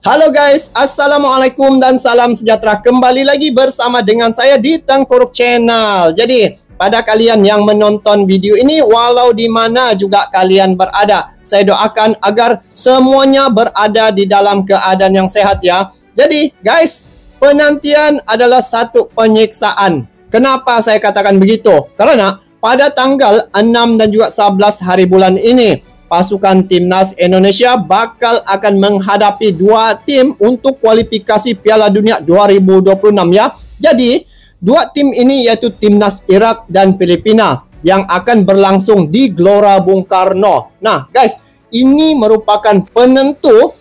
Halo guys, Assalamualaikum dan salam sejahtera. Kembali lagi bersama dengan saya di Tengku Ruk Channel. Jadi, pada kalian yang menonton video ini, walau di mana juga kalian berada, saya doakan agar semuanya berada di dalam keadaan yang sehat ya. Jadi, guys, penantian adalah satu penyiksaan. Kenapa saya katakan begitu? Karena pada tanggal 6 dan juga 11 hari bulan ini, pasukan timnas Indonesia bakal akan menghadapi dua tim untuk kualifikasi Piala Dunia 2026 ya. Jadi, dua tim ini yaitu timnas Irak dan Filipina yang akan berlangsung di Gelora Bung Karno. Nah, guys, ini merupakan penentu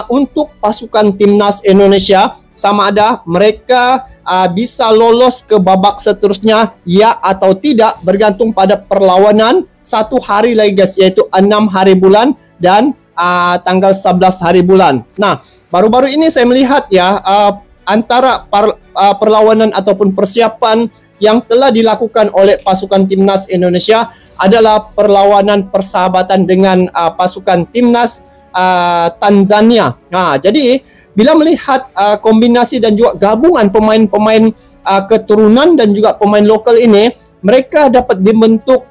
untuk pasukan timnas Indonesia sama ada mereka bisa lolos ke babak seterusnya ya atau tidak, bergantung pada perlawanan satu hari lagi guys, yaitu 6 hari bulan dan tanggal 11 hari bulan. Nah, baru-baru ini saya melihat ya antara perlawanan ataupun persiapan yang telah dilakukan oleh pasukan timnas Indonesia adalah perlawanan persahabatan dengan pasukan timnas Tanzania. Nah, jadi bila melihat kombinasi dan juga gabungan pemain-pemain keturunan dan juga pemain lokal ini, mereka dapat dibentuk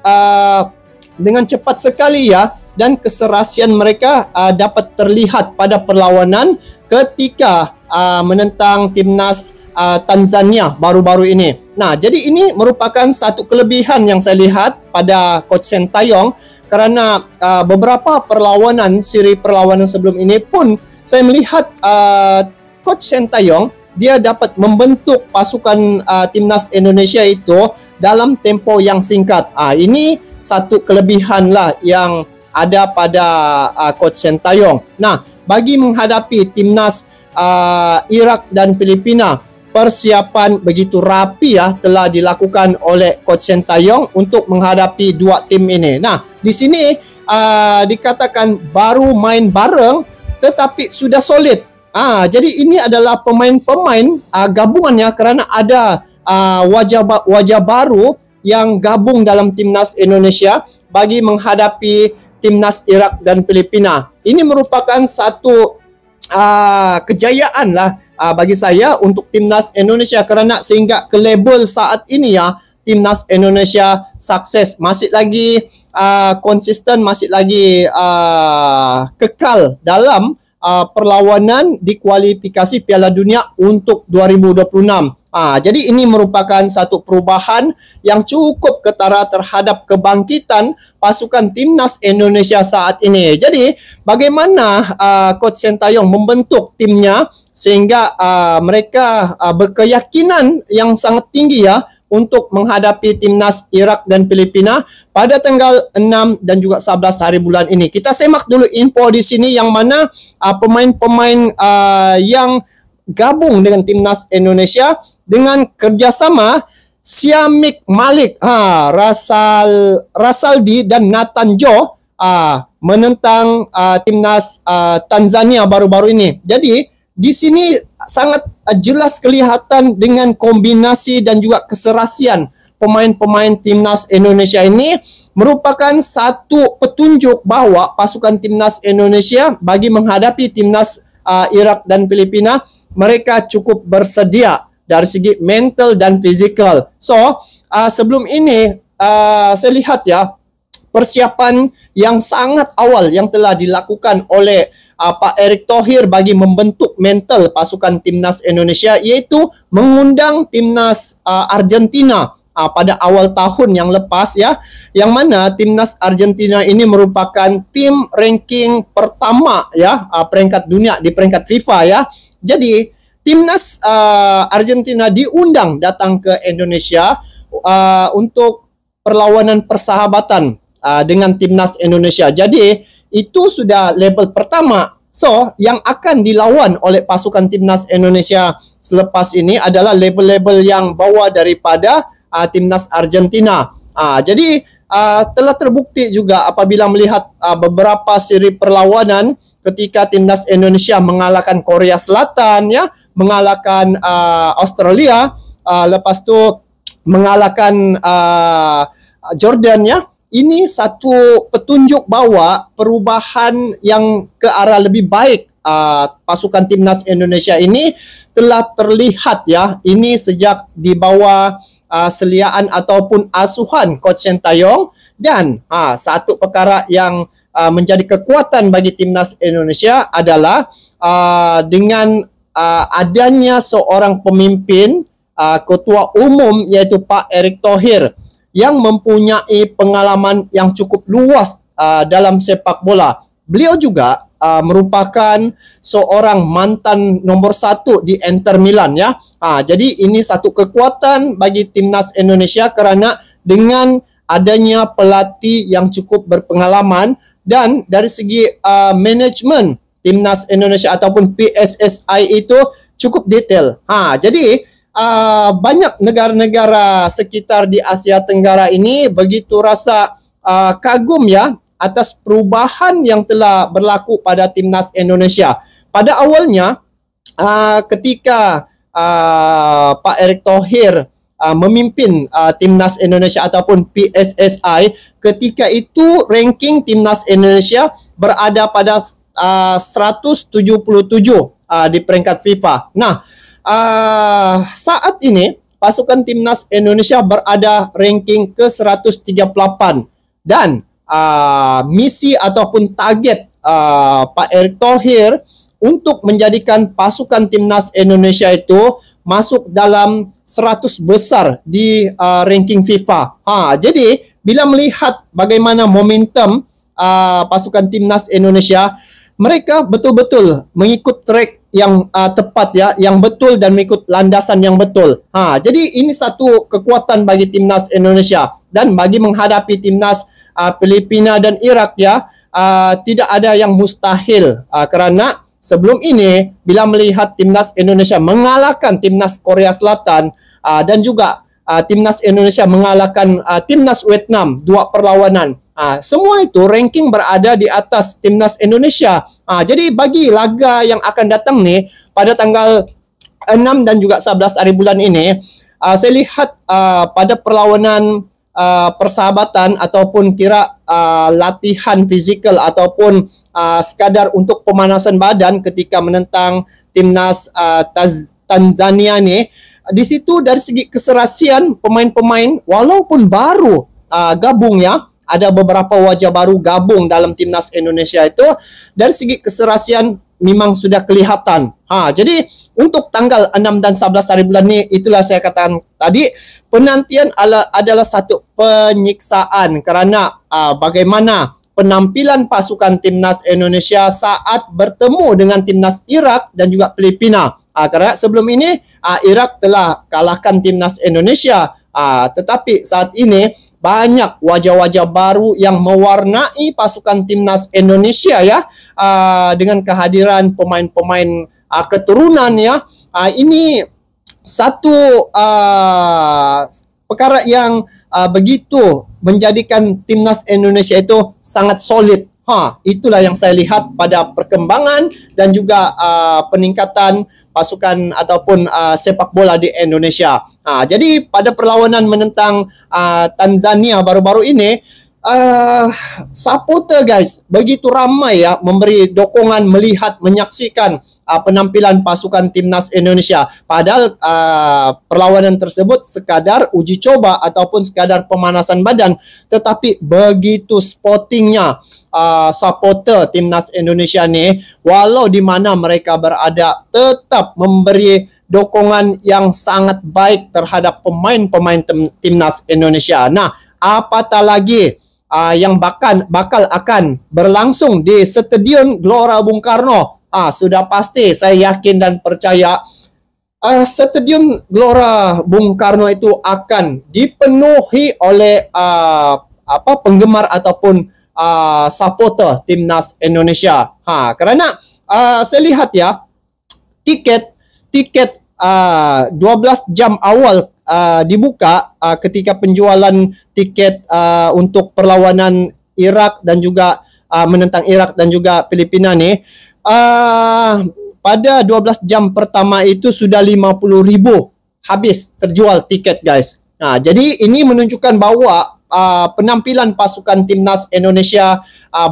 dengan cepat sekali ya, dan keserasian mereka dapat terlihat pada perlawanan ketika menentang timnas Tanzania baru-baru ini. Nah, jadi ini merupakan satu kelebihan yang saya lihat pada Coach Sintayong, karena beberapa siri perlawanan sebelum ini pun saya melihat Coach Sintayong dia dapat membentuk pasukan timnas Indonesia itu dalam tempo yang singkat. Ini satu kelebihan lah yang ada pada Coach Sintayong. Nah, bagi menghadapi timnas Irak dan Filipina, persiapan begitu rapi ya telah dilakukan oleh Coach Sintayong untuk menghadapi dua tim ini. Nah, di sini dikatakan baru main bareng tetapi sudah solid. Jadi ini adalah pemain-pemain gabungannya, karena ada wajah baru yang gabung dalam timnas Indonesia bagi menghadapi timnas Irak dan Filipina. Ini merupakan satu kejayaan lah bagi saya untuk timnas Indonesia, karena sehingga ke label saat ini ya timnas Indonesia sukses, masih lagi konsisten, masih lagi kekal dalam perlawanan di kualifikasi Piala Dunia untuk 2026. Jadi ini merupakan satu perubahan yang cukup ketara terhadap kebangkitan pasukan timnas Indonesia saat ini. Jadi bagaimana Coach Sintayong membentuk timnya sehingga mereka berkeyakinan yang sangat tinggi ya untuk menghadapi timnas Irak dan Filipina pada tanggal 6 dan juga 11 hari bulan ini. Kita semak dulu info di sini yang mana pemain-pemain yang gabung dengan timnas Indonesia dengan kerjasama Syamik Malik, Rasaldi dan Nathan Jo menentang timnas Tanzania baru-baru ini. Jadi di sini sangat jelas kelihatan dengan kombinasi dan juga keserasian pemain-pemain timnas Indonesia ini merupakan satu petunjuk bahwa pasukan timnas Indonesia bagi menghadapi timnas Irak dan Filipina, mereka cukup bersedia dari segi mental dan fizikal. So, sebelum ini saya lihat ya persiapan yang sangat awal yang telah dilakukan oleh Pak Erick Thohir bagi membentuk mental pasukan timnas Indonesia, yaitu mengundang timnas Argentina pada awal tahun yang lepas ya, yang mana timnas Argentina ini merupakan tim ranking pertama ya, peringkat dunia di peringkat FIFA ya. Jadi timnas Argentina diundang datang ke Indonesia untuk perlawanan persahabatan dengan timnas Indonesia. Jadi itu sudah level pertama. So, yang akan dilawan oleh pasukan timnas Indonesia selepas ini adalah level-level yang bawah daripada timnas Argentina. Jadi telah terbukti juga apabila melihat beberapa seri perlawanan ketika timnas Indonesia mengalahkan Korea Selatan ya, mengalahkan Australia, lepas tu mengalahkan Jordan ya. Ini satu petunjuk bahwa perubahan yang ke arah lebih baik pasukan timnas Indonesia ini telah terlihat ya, ini sejak di bawah seliaan ataupun asuhan Coach Sintayong. Dan satu perkara yang menjadi kekuatan bagi timnas Indonesia adalah dengan adanya seorang pemimpin, ketua umum, iaitu Pak Erick Thohir, yang mempunyai pengalaman yang cukup luas dalam sepak bola. Beliau juga merupakan seorang mantan nomor 1 di Inter Milan ya. Jadi ini satu kekuatan bagi timnas Indonesia kerana dengan adanya pelatih yang cukup berpengalaman, dan dari segi manajemen timnas Indonesia ataupun PSSI itu cukup detail. Jadi banyak negara-negara sekitar di Asia Tenggara ini begitu rasa kagum ya atas perubahan yang telah berlaku pada timnas Indonesia. Pada awalnya ketika Pak Erick Thohir memimpin timnas Indonesia ataupun PSSI, ketika itu ranking timnas Indonesia berada pada 177 di peringkat FIFA. Nah, saat ini pasukan timnas Indonesia berada ranking ke 138, dan misi ataupun target Pak Erick Thohir untuk menjadikan pasukan timnas Indonesia itu masuk dalam 100 besar di ranking FIFA. Jadi bila melihat bagaimana momentum pasukan timnas Indonesia, mereka betul-betul mengikut track yang tepat ya, yang betul, dan mengikut landasan yang betul. Jadi ini satu kekuatan bagi timnas Indonesia, dan bagi menghadapi timnas Filipina dan Iraq ya, tidak ada yang mustahil kerana sebelum ini bila melihat timnas Indonesia mengalahkan timnas Korea Selatan dan juga timnas Indonesia mengalahkan timnas Vietnam 2 perlawanan, semua itu ranking berada di atas timnas Indonesia. Jadi bagi laga yang akan datang nih pada tanggal 6 dan juga 11 hari bulan ini, saya lihat pada perlawanan persahabatan ataupun kira latihan fizikal ataupun sekadar untuk pemanasan badan ketika menentang timnas Tanzania ni, di situ dari segi keserasian pemain-pemain walaupun baru gabung ya, ada beberapa wajah baru gabung dalam timnas Indonesia itu, dari segi keserasian memang sudah kelihatan. Jadi untuk tanggal 6 dan 11 hari bulan ni, itulah saya katakan tadi, penantian adalah satu penyiksaan kerana bagaimana penampilan pasukan timnas Indonesia saat bertemu dengan timnas Iraq dan juga Filipina. Kerana sebelum ini Iraq telah kalahkan timnas Indonesia, tetapi saat ini banyak wajah-wajah baru yang mewarnai pasukan timnas Indonesia ya, dengan kehadiran pemain-pemain keturunan ya. Ini satu perkara yang begitu menjadikan timnas Indonesia itu sangat solid. Itulah yang saya lihat pada perkembangan dan juga peningkatan pasukan ataupun sepak bola di Indonesia. Jadi pada perlawanan menentang Tanzania baru-baru ini, supporter guys begitu ramai ya memberi dokongan, melihat, menyaksikan penampilan pasukan timnas Indonesia. Padahal perlawanan tersebut sekadar uji coba ataupun sekadar pemanasan badan, tetapi begitu sportingnya supporter timnas Indonesia ni, walau di mana mereka berada, tetap memberi dokongan yang sangat baik terhadap pemain-pemain timnas Indonesia. Nah, apatah lagi yang bakal akan berlangsung di Stadion Gelora Bung Karno. Sudah pasti saya yakin dan percaya Stadion Gelora Bung Karno itu akan dipenuhi oleh penggemar ataupun supporter timnas Indonesia. Kerana saya lihat ya, tiket 12 jam awal dibuka ketika penjualan tiket untuk perlawanan Iraq dan juga menentang Iraq dan juga Filipina ni, pada 12 jam pertama itu sudah 50,000 habis terjual tiket guys. Jadi ini menunjukkan bahawa penampilan pasukan timnas Indonesia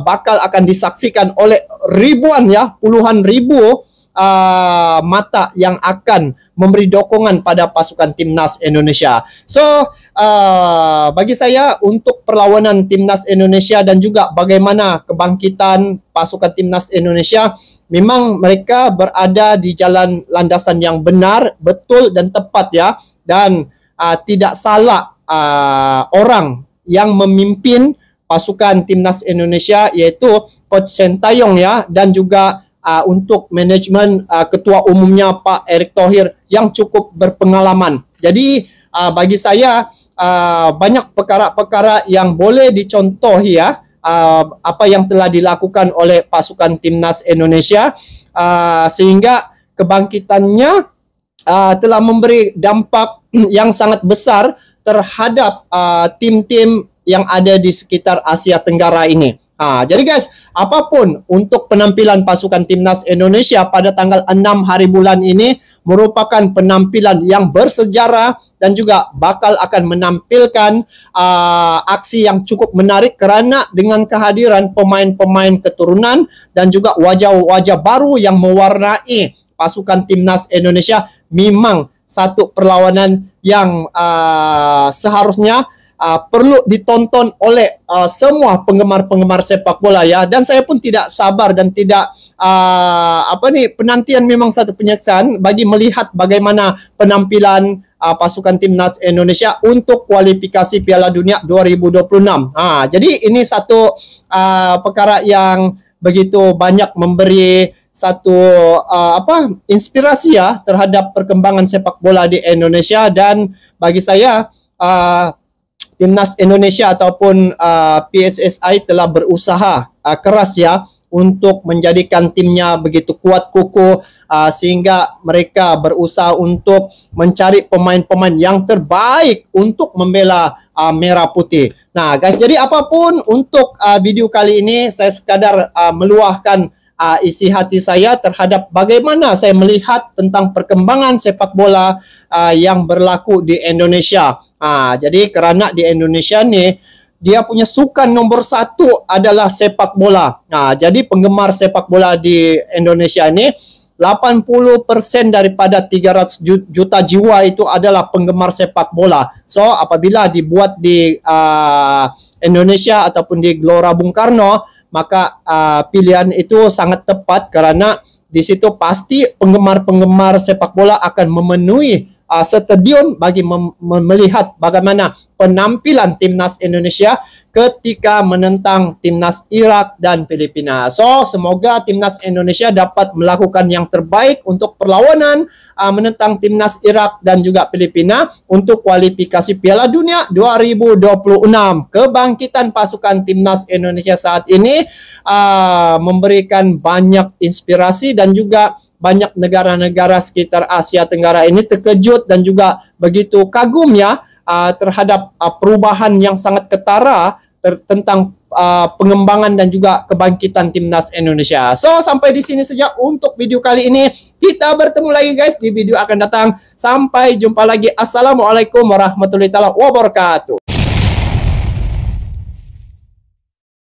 bakal akan disaksikan oleh ribuan ya, puluhan ribu mata yang akan memberi dukungan pada pasukan timnas Indonesia. So bagi saya untuk perlawanan timnas Indonesia dan juga bagaimana kebangkitan pasukan timnas Indonesia, memang mereka berada di jalan landasan yang benar, betul dan tepat ya, dan tidak salah orang yang memimpin pasukan timnas Indonesia yaitu Coach Sintayong ya, dan juga untuk manajemen ketua umumnya Pak Erick Thohir yang cukup berpengalaman. Jadi bagi saya banyak perkara-perkara yang boleh dicontoh ya, apa yang telah dilakukan oleh pasukan timnas Indonesia sehingga kebangkitannya telah memberi dampak yang sangat besar terhadap tim-tim yang ada di sekitar Asia Tenggara ini. Jadi guys, apapun untuk penampilan pasukan timnas Indonesia pada tanggal 6 hari bulan ini merupakan penampilan yang bersejarah dan juga bakal akan menampilkan aksi yang cukup menarik kerana dengan kehadiran pemain-pemain keturunan dan juga wajah-wajah baru yang mewarnai pasukan timnas Indonesia. Memang satu perlawanan yang seharusnya perlu ditonton oleh semua penggemar-penggemar sepak bola ya, dan saya pun tidak sabar dan tidak penantian memang satu penyaksian bagi melihat bagaimana penampilan pasukan timnas Indonesia untuk kualifikasi Piala Dunia 2026. Jadi ini satu perkara yang begitu banyak memberi satu inspirasi ya terhadap perkembangan sepak bola di Indonesia, dan bagi saya Timnas Indonesia ataupun PSSI telah berusaha keras ya untuk menjadikan timnya begitu kuat kukuh sehingga mereka berusaha untuk mencari pemain-pemain yang terbaik untuk membela merah putih. Nah guys, jadi apapun untuk video kali ini saya sekadar meluahkan isi hati saya terhadap bagaimana saya melihat tentang perkembangan sepak bola yang berlaku di Indonesia. Jadi kerana di Indonesia nih dia punya sukan nomor satu adalah sepak bola. Jadi penggemar sepak bola di Indonesia ini 80% daripada 300 juta jiwa itu adalah penggemar sepak bola. So apabila dibuat di Indonesia ataupun di Gelora Bung Karno, maka pilihan itu sangat tepat kerana di situ pasti penggemar-penggemar sepak bola akan memenuhi stadion bagi melihat bagaimana penampilan timnas Indonesia ketika menentang timnas Irak dan Filipina. So, semoga timnas Indonesia dapat melakukan yang terbaik untuk perlawanan menentang timnas Irak dan juga Filipina untuk kualifikasi Piala Dunia 2026. Kebangkitan pasukan timnas Indonesia saat ini memberikan banyak inspirasi dan juga banyak negara-negara sekitar Asia Tenggara ini terkejut dan juga begitu kagum ya terhadap perubahan yang sangat ketara tentang pengembangan dan juga kebangkitan timnas Indonesia. So sampai di sini saja untuk video kali ini. Kita bertemu lagi guys di video akan datang. Sampai jumpa lagi. Assalamualaikum warahmatullahi wabarakatuh.